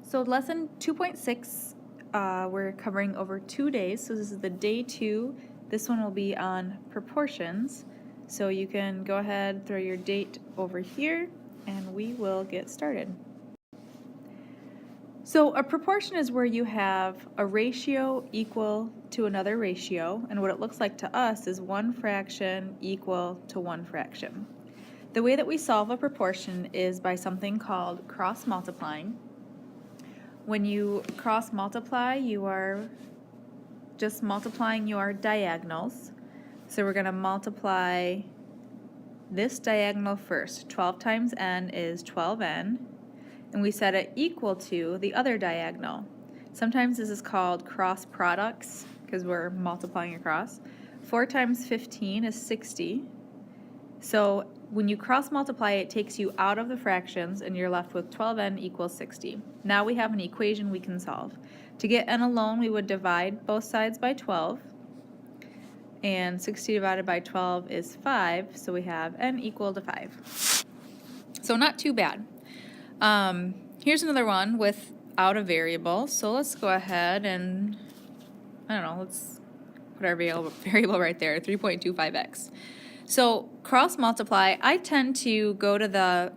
So lesson 2.6, we're covering over 2 days. So this is the day 2. This one will be on proportions. So you can go ahead, throw your date over here, and we will get started. So a proportion is where you have a ratio equal to another ratio, and what it looks like to us is one fraction equal to one fraction. The way that we solve a proportion is by something called cross multiplying. When you cross multiply, you are just multiplying your diagonals. So we're going to multiply this diagonal first. 12 times n is 12n. And we set it equal to the other diagonal. Sometimes this is called cross products because we're multiplying across. 4 times 15 is 60. So when you cross multiply, it takes you out of the fractions and you're left with 12n equals 60. Now we have an equation we can solve. To get n alone, we would divide both sides by 12. And 60 divided by 12 is 5, so we have n equal to 5. So not too bad. Here's another one without a variable. So let's go ahead and, I don't know, let's put our variable right there, 3.25x. So cross multiply, I tend to go to the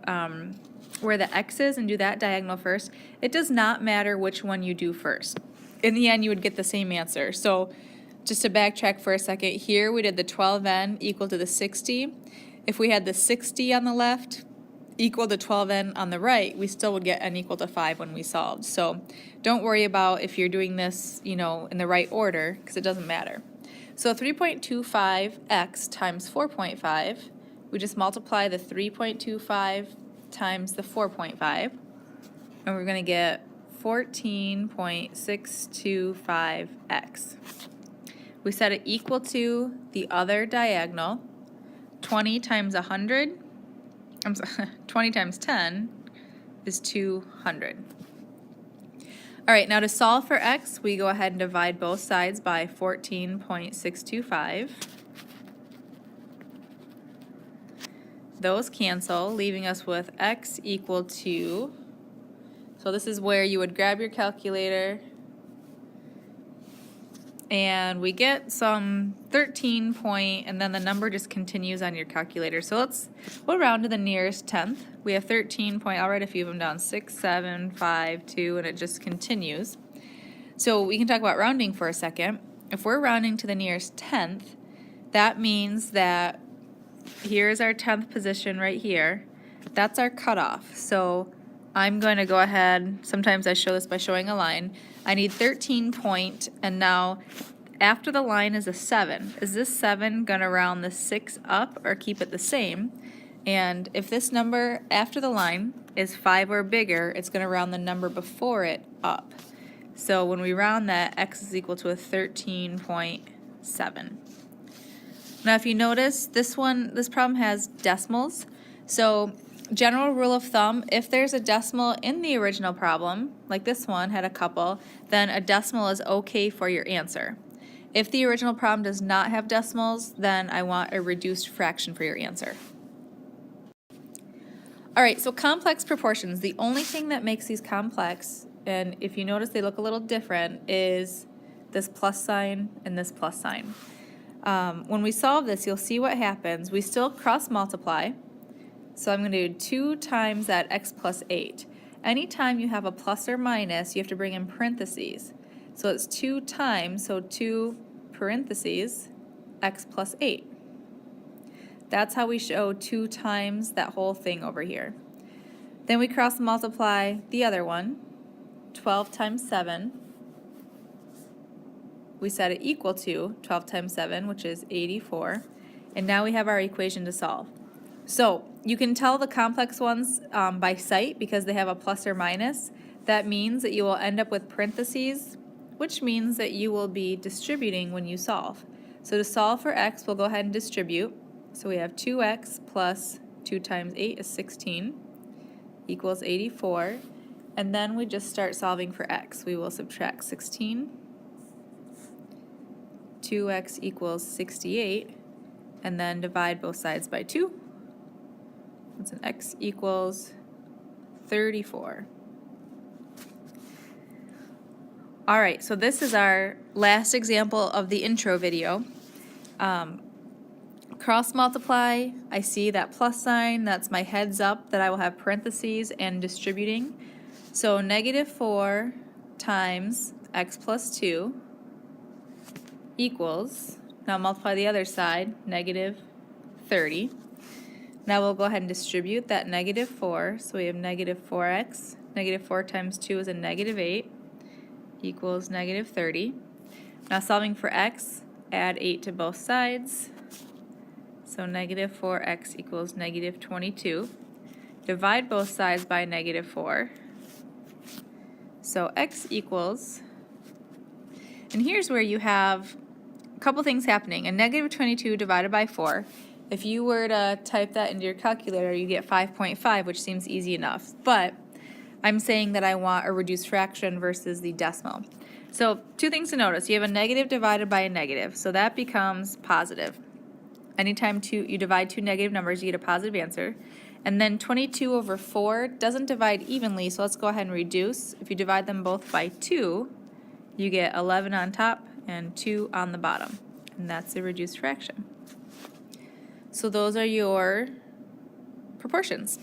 where the x is and do that diagonal first. It does not matter which one you do first. In the end, you would get the same answer. So just to backtrack for a second, here we did the 12n equal to the 60. If we had the 60 on the left equal to 12n on the right, we still would get n equal to 5 when we solved. So don't worry about if you're doing this, in the right order, because it doesn't matter. So 3.25x times 4.5, we just multiply the 3.25 times the 4.5, and we're going to get 14.625x. We set it equal to the other diagonal. 20 times 100, 20 times 10 is 200. All right, now to solve for x, we go ahead and divide both sides by 14.625. Those cancel, leaving us with x equal to, so this is where you would grab your calculator, and we get some 13 point, and then the number just continues on your calculator. So we'll round to the nearest tenth. We have 13 point, I'll write a few of them down, 6, 7, 5, 2, and it just continues. So we can talk about rounding for a second. If we're rounding to the nearest tenth, that means that here's our 10th position right here. That's our cutoff. So I'm going to go ahead, sometimes I show this by showing a line. I need 13 point, and now after the line is a 7. Is this 7 going to round the 6 up or keep it the same? And if this number after the line is 5 or bigger, it's going to round the number before it up. So when we round that, x is equal to a 13.7. Now if you notice, this problem has decimals. So general rule of thumb, if there's a decimal in the original problem, like this one had a couple, then a decimal is okay for your answer. If the original problem does not have decimals, then I want a reduced fraction for your answer. All right, so complex proportions. The only thing that makes these complex, and if you notice they look a little different, is this plus sign and this plus sign. When we solve this, you'll see what happens. We still cross multiply. So I'm going to do 2 times that x plus 8. Anytime you have a plus or minus, you have to bring in parentheses. So it's 2 times, so 2 parentheses, x plus 8. That's how we show 2 times that whole thing over here. Then we cross multiply the other one, 12 times 7. We set it equal to 12 times 7, which is 84. And now we have our equation to solve. So you can tell the complex ones by sight because they have a plus or minus. That means that you will end up with parentheses, which means that you will be distributing when you solve. So to solve for x, we'll go ahead and distribute. So we have 2x plus 2 times 8 is 16 equals 84. And then we just start solving for x. We will subtract 16. 2x equals 68. And then divide both sides by 2. That's an x equals 34. All right, so this is our last example of the intro video. Cross multiply, I see that plus sign, that's my heads up that I will have parentheses and distributing. So -4 times x plus 2 equals, now multiply the other side, -30. Now we'll go ahead and distribute that -4, so we have -4x, -4 times 2 is a -8, equals -30. Now solving for x, add 8 to both sides, so -4x equals -22. Divide both sides by -4, so x equals, and here's where you have a couple things happening. A -22 divided by 4, if you were to type that into your calculator, you get 5.5, which seems easy enough. But I'm saying that I want a reduced fraction versus the decimal. So two things to notice. You have a negative divided by a negative, so that becomes positive. Anytime you divide two negative numbers, you get a positive answer. And then 22 over 4 doesn't divide evenly, so let's go ahead and reduce. If you divide them both by 2, you get 11 on top and 2 on the bottom. And that's a reduced fraction. So those are your proportions.